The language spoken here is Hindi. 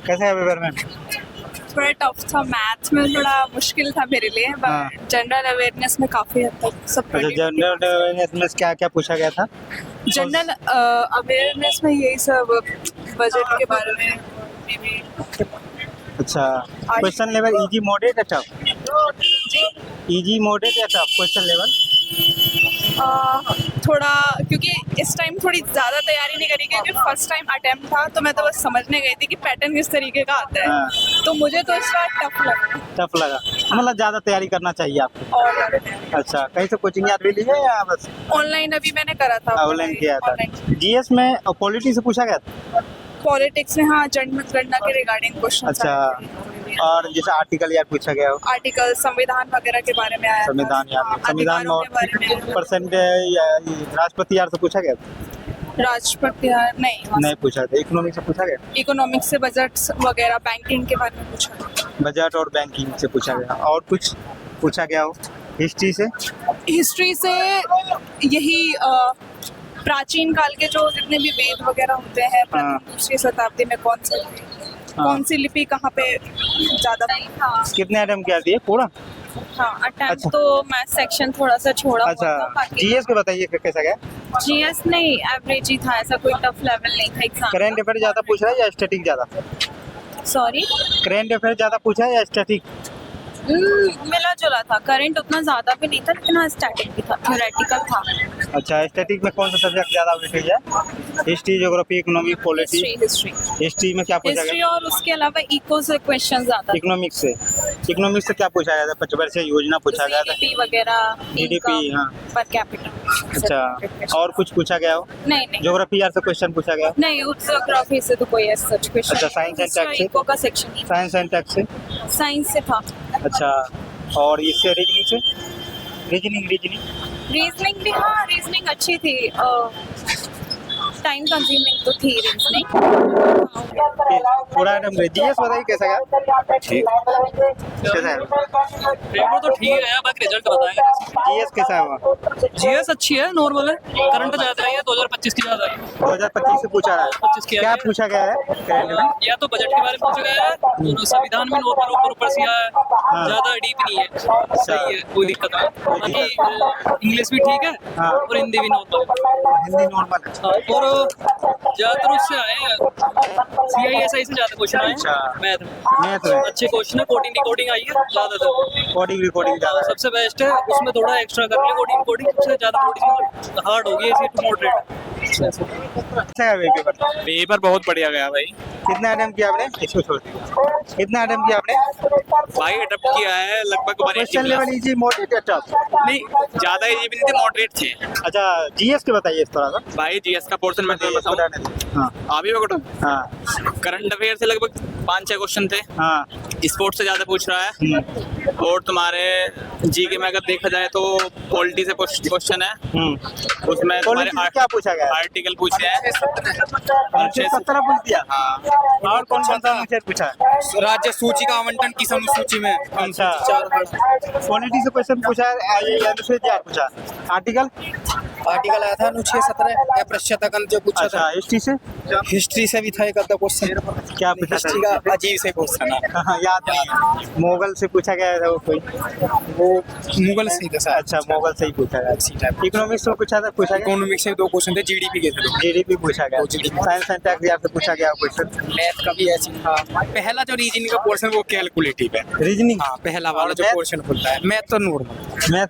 कैसा है पेपर में? थोड़ा टफ था, मैथ्स में थोड़ा मुश्किल था मेरे लिए, हाँ। बट जनरल अवेयरनेस में काफी हद तक सब अच्छा, जनरल अवेयरनेस में क्या क्या पूछा गया था? जनरल अवेयरनेस में यही सब बजट के बारे में maybe। अच्छा, क्वेश्चन लेवल इजी मॉडरेट या टफ? जी इजी मॉडरेट या टफ क्वेश्चन लेवल? थोड़ा, क्योंकि इस टाइम थोड़ी ज़्यादा तैयारी नहीं करी क्योंकि फर्स्ट टाइम अटेम्प्ट था, तो मैं तो बस समझने गई थी कि पैटर्न किस तरीके का आता है। हाँ। तो मुझे तो इस बार टफ लगा टफ लगा, मतलब ज़्यादा तैयारी करना चाहिए आपको। और ज़्यादा तैयारी। अच्छा, कहीं से कोचिंग याद भी ली है या बस ऑनलाइन अभी मैंने करा था। ऑनलाइन किया था? ऑनलाइन जीएस में पॉलिटी से पूछा गया था? पॉलिटिक्स में हाँ, जनगणना के रिगार्डिंग क्वेश्चन। अच्छा, और जैसे आर्टिकल याद पूछा गया हो? आर्टिकल, संविधान वगैरह के बारे में आया था। संविधान याद, हाँ, संविधान अधिकारों के बारे में। में परसेंट या राष्ट्रपति याद से पूछा गया था? राष्ट्रपति नहीं पूछा था। इकोनॉमिक से पूछा गया? इकोनॉमिक्स से बजट वगैरह, बैंकिंग के बारे में पूछा। बजट और बैंकिंग से पूछा गया। और कुछ पूछा गया हो? हिस्ट्री से? हिस्ट्री से यही प्राचीन काल के जो जितने भी वेद वगैरह होते हैं, हाँ। प्रथम दूसरी शताब्दी में कौन सी लिपि कहाँ पे ज्यादा। कितने अटेम्प्ट किया दिए पूरा? हाँ, अटेम्प्ट अच्छा। तो मैथ सेक्शन थोड़ा सा छोड़ा हुआ था, अच्छा, बाकी जीएस को बताइए कैसा गया? जीएस नहीं, एवरेज ही था, ऐसा कोई टफ लेवल नहीं था एग्जाम। करंट अफेयर ज्यादा पूछ रहा है या स्टैटिक ज्यादा? सॉरी, करंट अफेयर ज्यादा पूछा है या स्टैटिक? मिला जुला था। करंट उतना ज्यादा भी नहीं था, लेकिन हाँ स्टैटिक भी था, थ्योरेटिकल था। अच्छा, स्टैटिक में कौन सा सब्जेक्ट ज्यादा वेटेज है? History, geography, economic, polity? History history में क्या पूछा हिस्ट्री गया? और उसके अलावा इको से क्वेश्चन ज्यादा। इकोनॉमिक्स से क्या पूछा गया था? पंचवर्षीय योजना पूछा गया था? जीडीपी वगैरह, जीडीपी, हाँ। Per capita. अच्छा, और कुछ पूछा गया हो? नहीं ज्योग्राफी यार से क्वेश्चन पूछा गया? नहीं, ज्योग्राफी से तो कोई सच क्वेश्चन। अच्छा, साइंस एंड टेक्स से? इको का सेक्शन साइंस एंड टेक्स से? साइंस से था। अच्छा, और इससे रीजनिंग से? रीजनिंग रीजनिंग भी, हाँ रीजनिंग अच्छी थी, टाइम कंज्यूमिंग तो थी रीजनिंग। पूरा एकदम। जीएस बताइए कैसा गया? ठीक। कैसा है? पेपर तो ठीक है, बाकी रिजल्ट बताएंगे। जीएस कैसा हुआ? जीएस अच्छी है, नॉर्मल है। करंट ज्यादा है, 2025 की ज्यादा है। 2025 से पूछा रहा है? 25 की क्या है। पूछा गया है करंट में? या तो बजट के बारे में पूछा गया है, और संविधान में नॉर्मल ऊपर से आया है, ज्यादा डीप नहीं है, सही है, कोई दिक्कत नहीं। बाकी इंग्लिश भी ठीक है, हाँ। और हिंदी भी नॉर्मल है। हिंदी नॉर्मल है। और ज्यादातर उससे आए हैं, CISI से ज्यादा क्वेश्चन आए अच्छा। हैं मैथ मैथ में? में। अच्छे क्वेश्चन है, कोडिंग रिकॉर्डिंग आई है ज्यादातर। कोडिंग रिकॉर्डिंग ज्यादा है। सबसे बेस्ट है, उसमें थोड़ा एक्स्ट्रा कर ले कोडिंग सबसे ज्यादा थोड़ी हार्ड होगी, इसी टू मॉडरेट। अच्छा है पेपर? पेपर बहुत बढ़िया गया भाई। कितना अटेम्प्ट किया आपने? इसको छोड़ दीजिए। कितना अटेम्प्ट किया आपने? भाई अटेम्प्ट किया है लगभग 180 क्वेश्चन लेवल इजी मॉडरेट या टफ? नहीं, ज्यादा इजी भी नहीं थे, मॉडरेट थे। अच्छा, जीएस के बताइए इस थोड़ा सा। भाई जीएस का पोर्शन मैं तुम्हें बताऊं, हाँ आप ही बता। हाँ करंट अफेयर से लगभग 5-6 क्वेश्चन थे। हाँ। स्पोर्ट्स से ज्यादा पूछ रहा है, और तुम्हारे जीके में अगर देखा जाए तो पॉलिटी से क्वेश्चन है। उसमें तुम्हारे पॉलिटी से क्या पूछा गया? आर्टिकल पूछे हैं। 17 पूछ दिया। हाँ, और कौन सा मुझे पूछा है? राज्य सूची का आवंटन किस अनुसूची में? अच्छा, पॉलिटी से क्वेश्चन पूछा है, ये अनुच्छेद 4 पूछा। आर्टिकल आर्टिकल आया था अनुच्छेद 17 अप्रश्यता जो पूछा अच्छा, था। हिस्ट्री से हिस्ट्री से भी था एक आधा क्वेश्चन। क्या पूछा हिस्ट्री था? का अजीब से क्वेश्चन है, हाँ, याद नहीं है। मोगल से पूछा गया था वो कोई? वो मुगल से ही था शायद। अच्छा, मोगल से ही पूछा गया। इकोनॉमिक्स में पूछा गया? इकोनॉमिक्स से 2 क्वेश्चन थे, जीडीपी के थे। जीडीपी पूछा गया। साइंस एंड टेक्स से पूछा गया क्वेश्चन। मैथ का भी ऐसी था। पहला जो रीजनिंग का पोर्शन वो कैलकुलेटिव है। रीजनिंग? हाँ, पहला वाला जो मैथ? पोर्शन खुलता है। मैथ तो नॉर्मल। मैथ